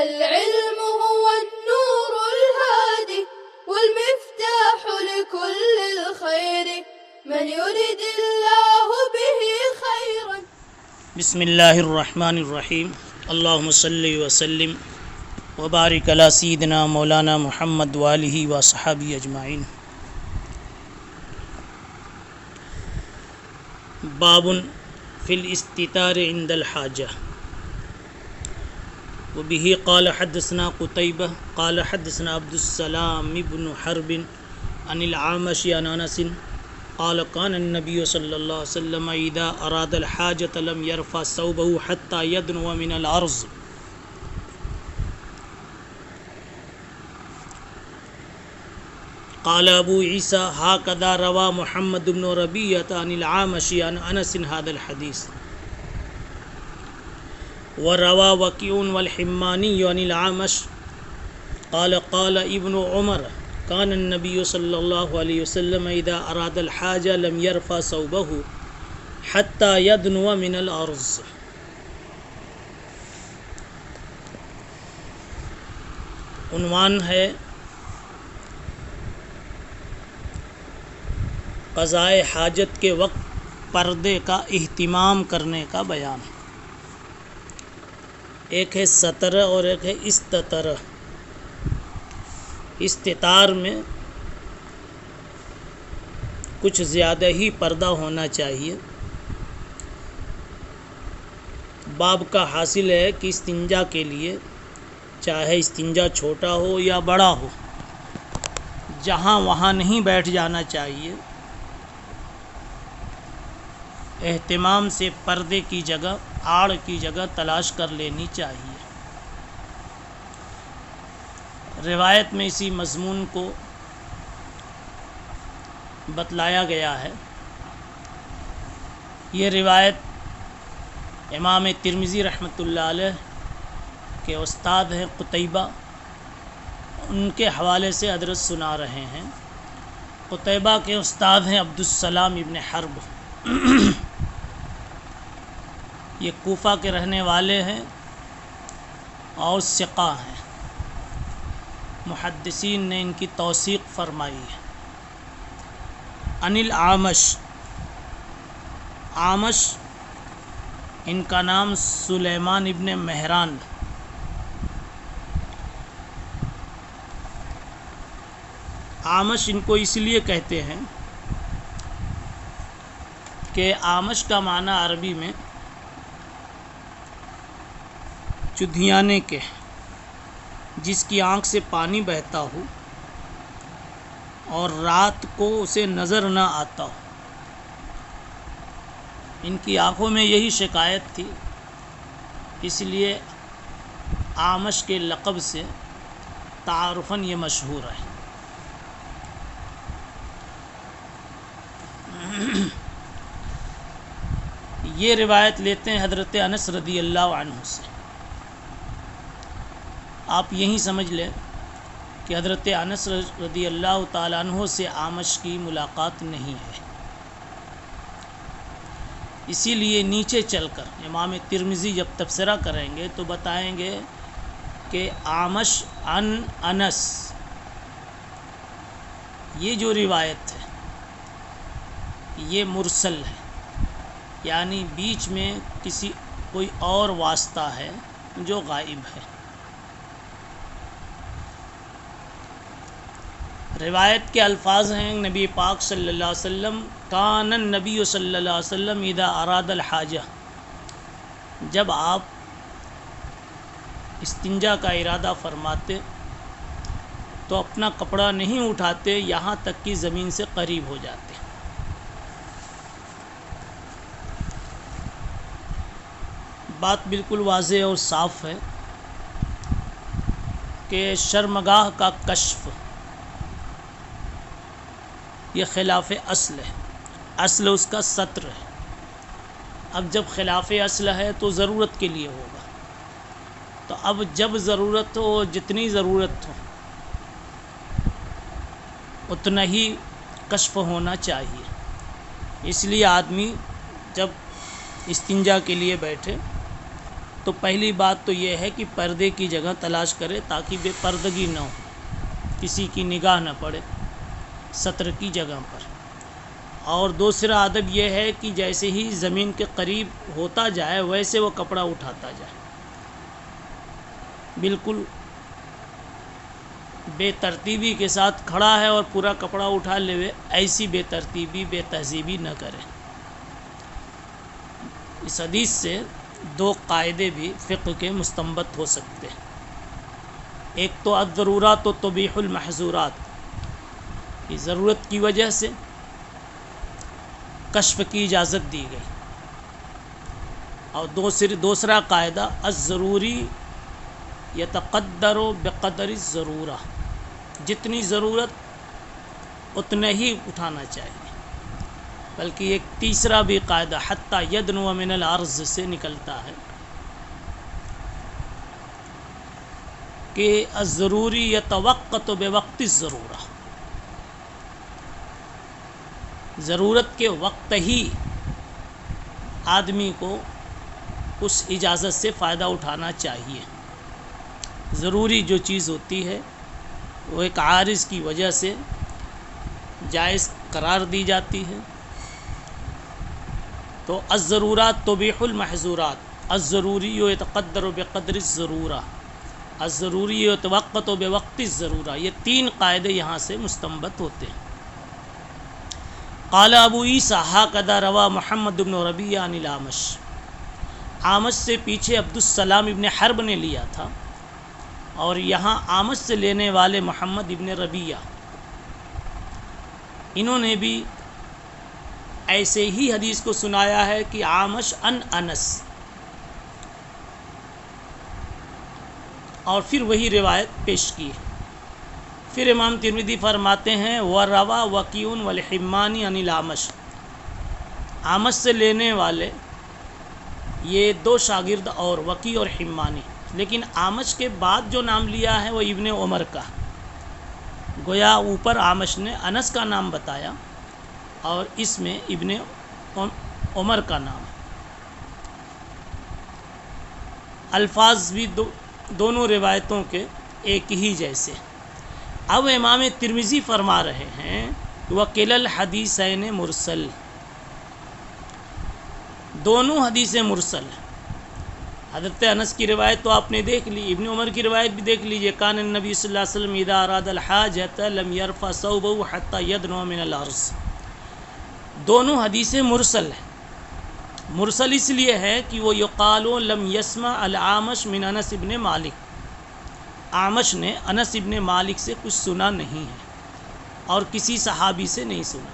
العلم هو النور الهادي والمفتاح لكل الخير من يريد الله به خيرا. بسم اللہ الرحمن الرحیم اللہم صلی وسلم وبارک علی سیدنا مولانا محمد وآلہ وصحبہ اجمعین. باب فی الاستتار عند الحاجہ. وبه قال حدثنا قتیبہ قال حدثنا عبد السلام بن حرب عن العامش عن انس قال كان النبي صلى الله عليه وسلم اذا اراد الحاجة لم يرفع ثوبه حتى يدنو من الارض. قال ابو عیسیٰ هكذا روى محمد بن ربيعة عن العامش عن انس هذا الحديث. وروى وكيع والحماني عن العامش قال قال ابن عمر كان النبي صلى الله عليه وسلم إذا أراد الحاجة لم يرفع ثوبه حتى يدنو من الأرض. عنوان ہے قضاء حاجت کے وقت پردے کا اہتمام کرنے کا بیان. ایک ہے ستر اور ایک ہے استتر. استتار میں کچھ زیادہ ہی پردہ ہونا چاہیے. باب کا حاصل ہے کہ استنجا کے لیے چاہے استنجا چھوٹا ہو یا بڑا ہو جہاں وہاں نہیں بیٹھ جانا چاہیے. اہتمام سے پردے کی جگہ آڑ کی جگہ تلاش کر لینی چاہیے. روایت میں اسی مضمون کو بتلایا گیا ہے. یہ روایت امام ترمذی رحمۃ اللہ علیہ کے استاد ہیں قتیبہ، ان کے حوالے سے حضرت سنا رہے ہیں. قتیبہ کے استاد ہیں عبد السلام ابن حرب. یہ کوفہ کے رہنے والے ہیں اور ثقہ ہیں. محدثین نے ان کی توثیق فرمائی ہے. عن العامش، عامش ان کا نام سلیمان ابن مہران. عامش ان کو اس لیے کہتے ہیں کہ عامش کا معنی عربی میں چدھیانے کے، جس کی آنکھ سے پانی بہتا ہو اور رات کو اسے نظر نہ آتا ہو. ان کی آنکھوں میں یہی شکایت تھی، اس لیے عامش کے لقب سے تعارفاً یہ مشہور ہے. یہ روایت لیتے ہیں حضرت انس رضی اللہ عنہ سے. آپ یہیں سمجھ لیں کہ حضرت انس رضی اللہ تعالیٰ عنہ سے عامش کی ملاقات نہیں ہے. اسی لیے نیچے چل کر امام ترمذی جب تبصرہ کریں گے تو بتائیں گے کہ عامش عن انس، یہ جو روایت ہے یہ مرسل ہے، یعنی بیچ میں کوئی اور واسطہ ہے جو غائب ہے. روایت کے الفاظ ہیں نبی پاک صلی اللہ علیہ وسلم کان النبی صلی اللہ علیہ وسلم اذا اراد الحاجہ، جب آپ استنجا کا ارادہ فرماتے تو اپنا کپڑا نہیں اٹھاتے یہاں تک کہ زمین سے قریب ہو جاتے. بات بالکل واضح اور صاف ہے کہ شرمگاہ کا کشف یہ خلاف اصل ہے. اصل اس کا ستر ہے. اب جب خلاف اصل ہے تو ضرورت کے لیے ہوگا. تو اب جب ضرورت ہو، جتنی ضرورت ہو اتنا ہی کشف ہونا چاہیے. اس لیے آدمی جب استنجا کے لیے بیٹھے تو پہلی بات تو یہ ہے کہ پردے کی جگہ تلاش کرے تاکہ بے پردگی نہ ہو، کسی کی نگاہ نہ پڑے ستر کی جگہ پر۔ اور دوسرا ادب یہ ہے کہ جیسے ہی زمین کے قریب ہوتا جائے ویسے وہ کپڑا اٹھاتا جائے، بالکل بے ترتیبی کے ساتھ کھڑا ہے اور پورا کپڑا اٹھا لے، ایسی بے ترتیبی بے تہذیبی نہ کرے۔ اس حدیث سے دو قاعدے بھی فقہ کے مستنبط ہو سکتے ہیں۔ ایک تو الضرورات تبیح المحظورات، کہ ضرورت کی وجہ سے کشف کی اجازت دی گئی، اور دوسرا قاعدہ الضروری یتقدر بقدر الضرورہ، جتنی ضرورت اتنے ہی اٹھانا چاہیے۔ بلکہ ایک تیسرا بھی قاعدہ حتی یدنو من الارض سے نکلتا ہے کہ الضروری یتوقت بوقت الضرورہ، ضرورت کے وقت ہی آدمی کو اس اجازت سے فائدہ اٹھانا چاہیے۔ ضروری جو چیز ہوتی ہے وہ ایک عارض کی وجہ سے جائز قرار دی جاتی ہے، تو الضرورات تبیح المحظورات، الضروری یتقدر بقدر الضرورہ، الضروری یتوقت بوقت الضرورہ، یہ تین قاعدے یہاں سے مستنبط ہوتے ہیں۔ قال ابو عیسیٰ ھکذا روا محمد بن ربیعہ عن الاعمش، اعمش سے پیچھے عبدالسلام ابن حرب نے لیا تھا، اور یہاں اعمش سے لینے والے محمد ابن ربیعہ، انہوں نے بھی ایسے ہی حدیث کو سنایا ہے کہ اعمش ان انس، اور پھر وہی روایت پیش کی ہے۔ پھر امام ترمذی فرماتے ہیں وَرَوَى وَكِيعٌ وَالْحِمَّانِ عَنِ الْأَعْمَشِ، اعمش سے لینے والے یہ دو شاگرد اور وکی اور حمانی، لیکن اعمش کے بعد جو نام لیا ہے وہ ابن عمر کا، گویا اوپر اعمش نے انس کا نام بتایا اور اس میں ابن عمر کا نام، الفاظ بھی دونوں روایتوں کے ایک ہی جیسے۔ اب امام ترمذی فرما رہے ہیں وَكِلَا الْحَدِيثَيْنِ مُرْسَلٌ، دونوں حدیثیں مرسل ہیں۔ حضرت انس کی روایت تو آپ نے دیکھ لی، ابن عمر کی روایت بھی دیکھ لیجئے، کان النبی صلی اللہ علیہ وسلم اذا اراد الحاجۃ لم يرفع ثوبه حتى يدنو من الارض، دونوں حدیثیں مرسل ہیں۔ مرسل اس لیے ہے کہ وہ یقال لم يسمع الاعمش من انس ابن مالک، اعمش نے انس ابن مالک سے کچھ سنا نہیں ہے اور کسی صحابی سے نہیں سنا۔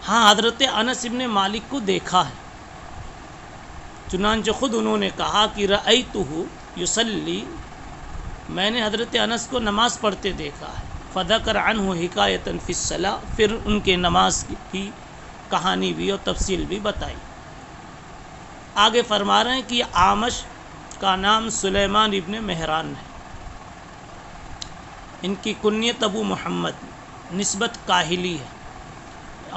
ہاں حضرت انس ابن مالک کو دیکھا ہے، چنانچہ خود انہوں نے کہا کہ رأیتہ یصلی، میں نے حضرت انس کو نماز پڑھتے دیکھا ہے، فذکر عنہ حکایۃ فی الصلاۃ، پھر ان کے نماز کی کہانی بھی اور تفصیل بھی بتائی۔ آگے فرما رہے ہیں کہ اعمش کا نام سلیمان ابن مہران ہے، ان کی کنیت ابو محمد، نسبت کاہلی ہے،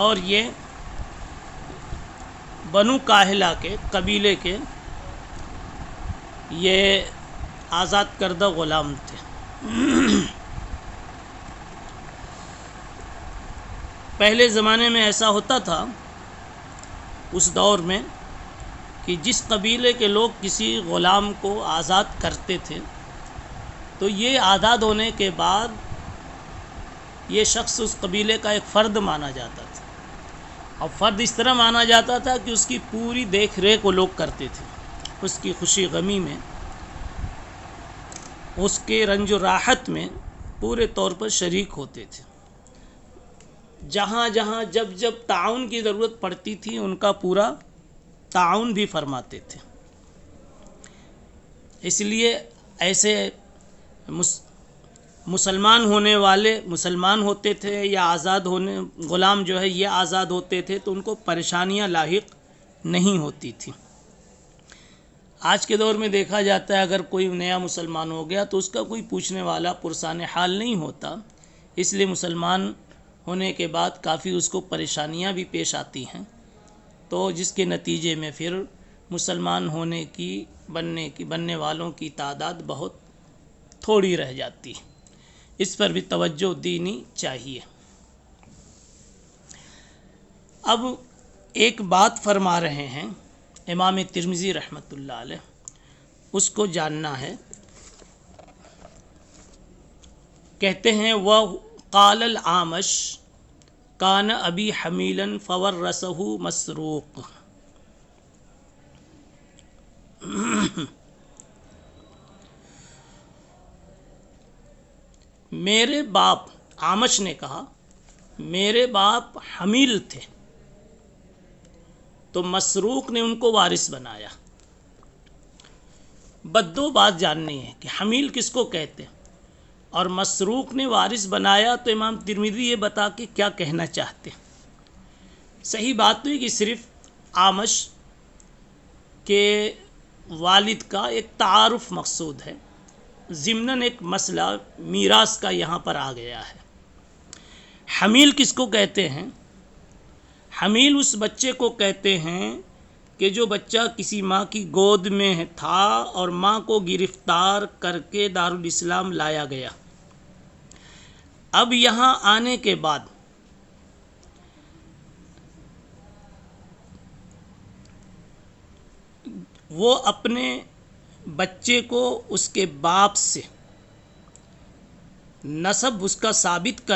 اور یہ بنو کاہلہ کے قبیلے کے یہ آزاد کردہ غلام تھے۔ پہلے زمانے میں ایسا ہوتا تھا اس دور میں کہ جس قبیلے کے لوگ کسی غلام کو آزاد کرتے تھے تو یہ آزاد ہونے کے بعد یہ شخص اس قبیلے کا ایک فرد مانا جاتا تھا، اور فرد اس طرح مانا جاتا تھا کہ اس کی پوری دیکھ ریکھ وہ لوگ کرتے تھے، اس کی خوشی غمی میں، اس کے رنج و راحت میں پورے طور پر شریک ہوتے تھے۔ جہاں جہاں جب جب تعاون کی ضرورت پڑتی تھی ان کا پورا تعاون بھی فرماتے تھے۔ اس لیے ایسے مسلمان ہونے والے مسلمان ہوتے تھے یا آزاد ہونے غلام جو ہے یہ آزاد ہوتے تھے تو ان کو پریشانیاں لاحق نہیں ہوتی تھیں۔ آج کے دور میں دیکھا جاتا ہے اگر کوئی نیا مسلمان ہو گیا تو اس کا کوئی پوچھنے والا پرسان حال نہیں ہوتا، اس لیے مسلمان ہونے کے بعد کافی اس کو پریشانیاں بھی پیش آتی ہیں، تو جس کے نتیجے میں پھر مسلمان بننے والوں کی تعداد بہت تھوڑی رہ جاتی ہے. اس پر بھی توجہ دینی چاہیے. اب ایک بات فرما رہے ہیں امام ترمذی رحمۃ اللہ علیہ، اس کو جاننا ہے. کہتے ہیں وہ قال العامش کان ابی حمیلا فورثہ مسروق. میرے باپ، عامش نے کہا میرے باپ حمیل تھے تو مسروق نے ان کو وارث بنایا. بدو بات جاننی ہے کہ حمیل کس کو کہتے ہیں اور مسروق نے وارث بنایا، تو امام ترمذی یہ بتا کے کیا کہنا چاہتے ہیں. صحیح بات تو ہے کہ صرف عامش کے والد کا ایک تعارف مقصود ہے، ضمناً ایک مسئلہ میراث کا یہاں پر آ گیا ہے. حمیل کس کو کہتے ہیں؟ حمیل اس بچے کو کہتے ہیں کہ جو بچہ کسی ماں کی گود میں تھا اور ماں کو گرفتار کر کے دارالاسلام لایا گیا. اب یہاں آنے کے بعد وہ اپنے بچے کو اس کے باپ سے نسب اس کا ثابت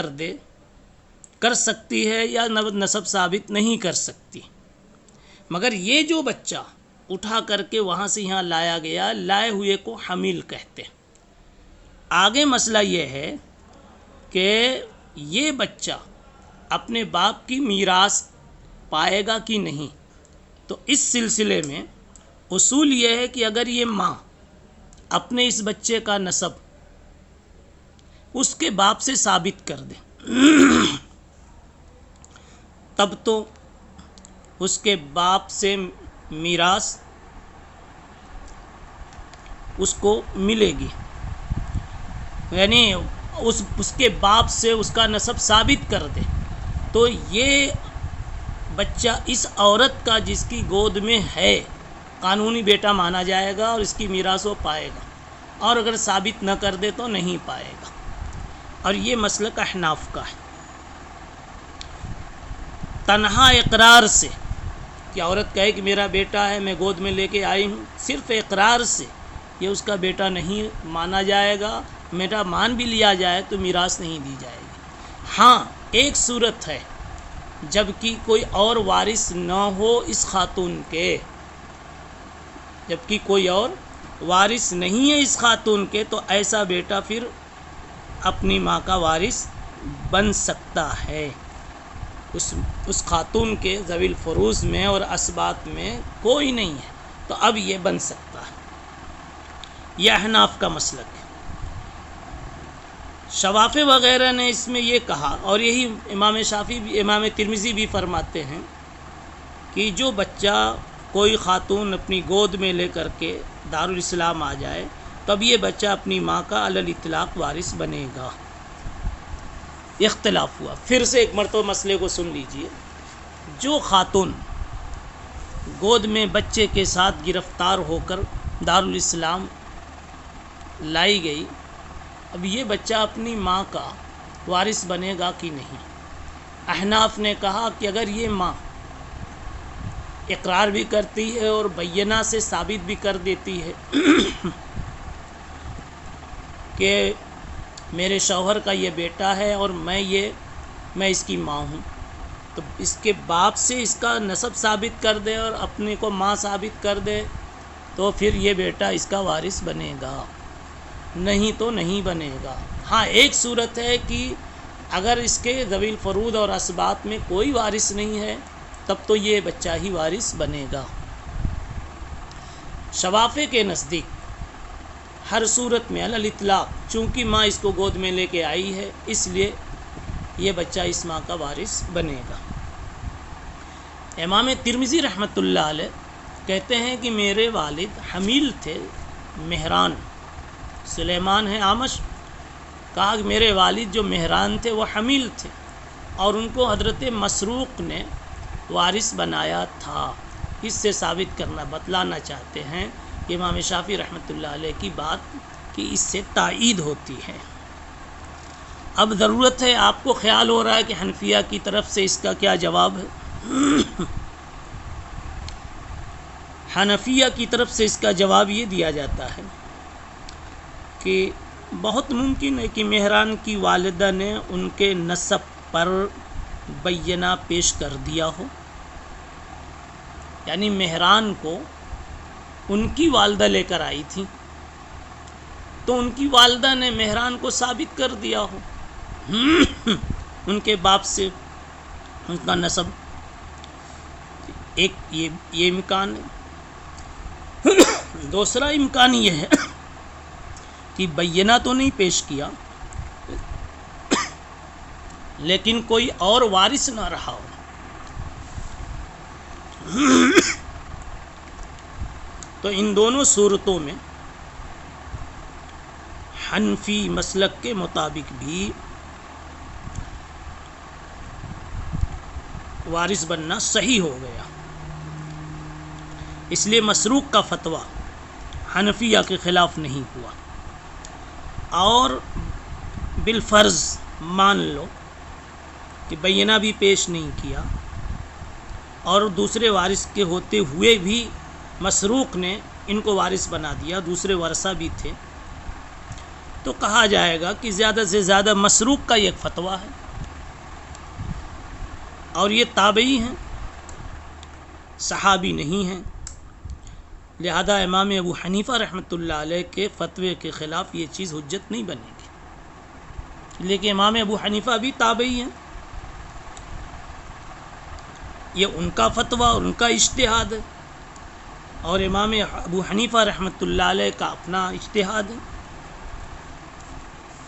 کر سکتی ہے یا نسب ثابت نہیں کر سکتی. مگر یہ جو بچہ اٹھا کر کے وہاں سے یہاں لایا گیا، لائے ہوئے کو حمیل کہتے. آگے مسئلہ یہ ہے کہ یہ بچہ اپنے باپ کی میراث پائے گا کہ نہیں. تو اس سلسلے میں اصول یہ ہے کہ اگر یہ ماں اپنے اس بچے کا نسب اس کے باپ سے ثابت کر دے تب تو اس کے باپ سے میراث اس کو ملے گی. یعنی اس کے باپ سے اس کا نسب ثابت کر دے تو یہ بچہ اس عورت کا جس کی گود میں ہے قانونی بیٹا مانا جائے گا اور اس کی میراث وہ پائے گا، اور اگر ثابت نہ کر دے تو نہیں پائے گا. اور یہ مسلک احناف کا ہے. تنہا اقرار سے کہ عورت کہے کہ میرا بیٹا ہے، میں گود میں لے کے آئی ہوں، صرف اقرار سے یہ اس کا بیٹا نہیں مانا جائے گا. بیٹا مان بھی لیا جائے تو میراث نہیں دی جائے گی. ہاں ایک صورت ہے جب کہ کوئی اور وارث نہ ہو اس خاتون کے، جبکہ کوئی اور وارث نہیں ہے اس خاتون کے، تو ایسا بیٹا پھر اپنی ماں کا وارث بن سکتا ہے. اس خاتون کے ذوی الفروض میں اور اسبات میں کوئی نہیں ہے تو اب یہ بن سکتا ہے. یہ احناف کا مسلک ہے. شوافی وغیرہ نے اس میں یہ کہا، اور یہی امام شافعی امام ترمذی بھی فرماتے ہیں کہ جو بچہ کوئی خاتون اپنی گود میں لے کر کے دارالاسلام آ جائے تب یہ بچہ اپنی ماں کا علی الاطلاق وارث بنے گا. اختلاف ہوا. پھر سے ایک مرتبہ مسئلے کو سن لیجئے. جو خاتون گود میں بچے کے ساتھ گرفتار ہو کر دارالاسلام لائی گئی، اب یہ بچہ اپنی ماں کا وارث بنے گا کہ نہیں. احناف نے کہا کہ اگر یہ ماں اقرار بھی کرتی ہے اور بینہ سے ثابت بھی کر دیتی ہے کہ میرے شوہر کا یہ بیٹا ہے اور میں اس کی ماں ہوں، تو اس کے باپ سے اس کا نسب ثابت کر دے اور اپنے کو ماں ثابت کر دے تو پھر یہ بیٹا اس کا وارث بنے گا، نہیں تو نہیں بنے گا. ہاں ایک صورت ہے کہ اگر اس کے ذوی الفروض اور اسبات میں کوئی وارث نہیں ہے تب تو یہ بچہ ہی وارث بنے گا. شوافی کے نزدیک ہر صورت میں علی الاطلاق چونکہ ماں اس کو گود میں لے کے آئی ہے اس لیے یہ بچہ اس ماں کا وارث بنے گا. امام ترمذی رحمۃ اللہ علیہ کہتے ہیں کہ میرے والد حمیل تھے، مہران سلیمان ہیں عامش، کہا کہ میرے والد جو مہران تھے وہ حمیل تھے اور ان کو حضرت مسروق نے وارث بنایا تھا. اس سے ثابت کرنا بتلانا چاہتے ہیں کہ امام شافعی رحمۃ اللہ علیہ کی بات کہ اس سے تائید ہوتی ہے۔ اب ضرورت ہے، آپ کو خیال ہو رہا ہے کہ حنفیہ کی طرف سے اس کا کیا جواب ہے؟ حنفیہ کی طرف سے اس کا جواب یہ دیا جاتا ہے کہ بہت ممکن ہے کہ مہران کی والدہ نے ان کے نسب پر بینہ پیش کر دیا ہو، یعنی مہران کو ان کی والدہ لے کر آئی تھی تو ان کی والدہ نے مہران کو ثابت کر دیا ہو ان کے باپ سے ان کا نسب۔ ایک یہ امکان ہے۔ دوسرا امکان یہ ہے کہ بینہ تو نہیں پیش کیا لیکن کوئی اور وارث نہ رہا ہو، تو ان دونوں صورتوں میں حنفی مسلک کے مطابق بھی وارث بننا صحیح ہو گیا۔ اس لیے مسروق کا فتویٰ حنفیہ کے خلاف نہیں ہوا، اور بالفرض مان لو کہ بینہ بھی پیش نہیں کیا اور دوسرے وارث کے ہوتے ہوئے بھی مسروق نے ان کو وارث بنا دیا، دوسرے ورثہ بھی تھے، تو کہا جائے گا کہ زیادہ سے زیادہ مسروق کا ایک فتویٰ ہے اور یہ تابعی ہیں، صحابی نہیں ہیں، لہذا امام ابو حنیفہ رحمۃ اللہ علیہ کے فتوے کے خلاف یہ چیز حجت نہیں بنے گی۔ لیکن امام ابو حنیفہ بھی تابعی ہیں، یہ ان کا فتویٰ اور ان کا اجتہاد ہے، اور امام ابو حنیفہ رحمۃ اللہ علیہ کا اپنا اجتہاد ہے،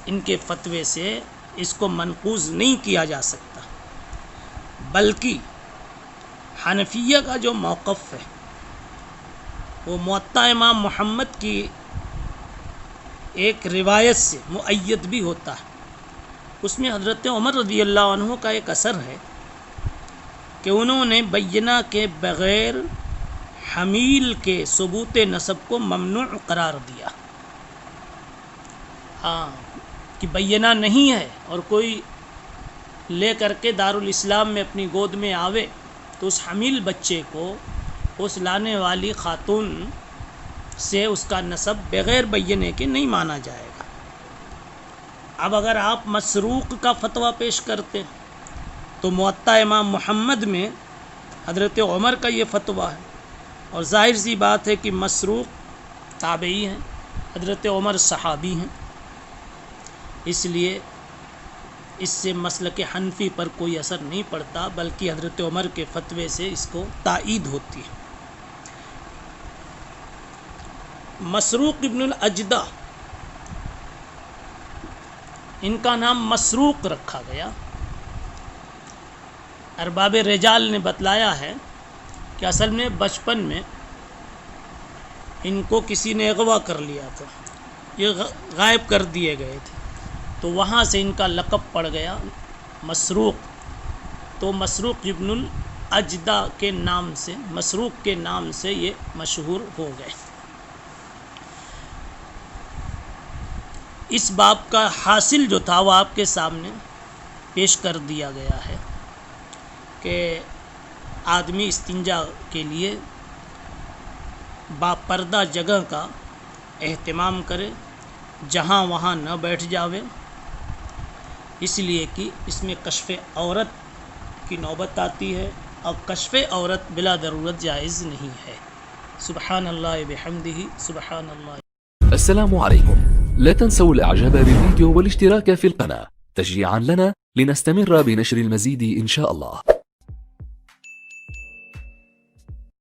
ان کے فتوے سے اس کو منقوض نہیں کیا جا سکتا، بلکہ حنفیہ کا جو موقف ہے وہ موطا امام محمد کی ایک روایت سے مؤید بھی ہوتا ہے۔ اس میں حضرت عمر رضی اللہ عنہ کا ایک اثر ہے کہ انہوں نے بینہ کے بغیر حمیل کے ثبوت نسب کو ممنوع قرار دیا۔ ہاں کہ بینہ نہیں ہے اور کوئی لے کر کے دارالاسلام میں اپنی گود میں آوے تو اس حمیل بچے کو اس لانے والی خاتون سے اس کا نسب بغیر بینے کے نہیں مانا جائے گا۔ اب اگر آپ مسروق کا فتویٰ پیش کرتے تو موطا امام محمد میں حضرت عمر کا یہ فتویٰ ہے، اور ظاہر سی بات ہے کہ مسروق تابعی ہیں، حضرت عمر صحابی ہیں، اس لیے اس سے مسلک حنفی پر کوئی اثر نہیں پڑتا، بلکہ حضرت عمر کے فتوے سے اس کو تائید ہوتی ہے۔ مسروق ابن الاجدہ، ان کا نام مسروق رکھا گیا۔ ارباب رجال نے بتلایا ہے کہ اصل میں بچپن میں ان کو کسی نے اغوا کر لیا تھا، یہ غائب کر دیے گئے تھے، تو وہاں سے ان کا لقب پڑ گیا مسروق، تو مسروق ابن الاجدہ کے نام سے، مسروق کے نام سے یہ مشہور ہو گئے۔ اس باب کا حاصل جو تھا وہ آپ کے سامنے پیش کر دیا گیا ہے کہ آدمی استنجا کے لیے باپردہ جگہ کا اہتمام کرے، جہاں وہاں نہ بیٹھ جاوے، اس لیے کہ اس میں کشف عورت کی نوبت آتی ہے، اور کشف عورت بلا ضرورت جائز نہیں ہے۔ سبحان اللہ بحمدہ، سبحان اللہ۔ السلام عليكم. لا تنسوا الاعجاب بالفيديو والاشتراك في القناة تشجيعا لنا لنستمر بنشر المزيد إن شاء الله.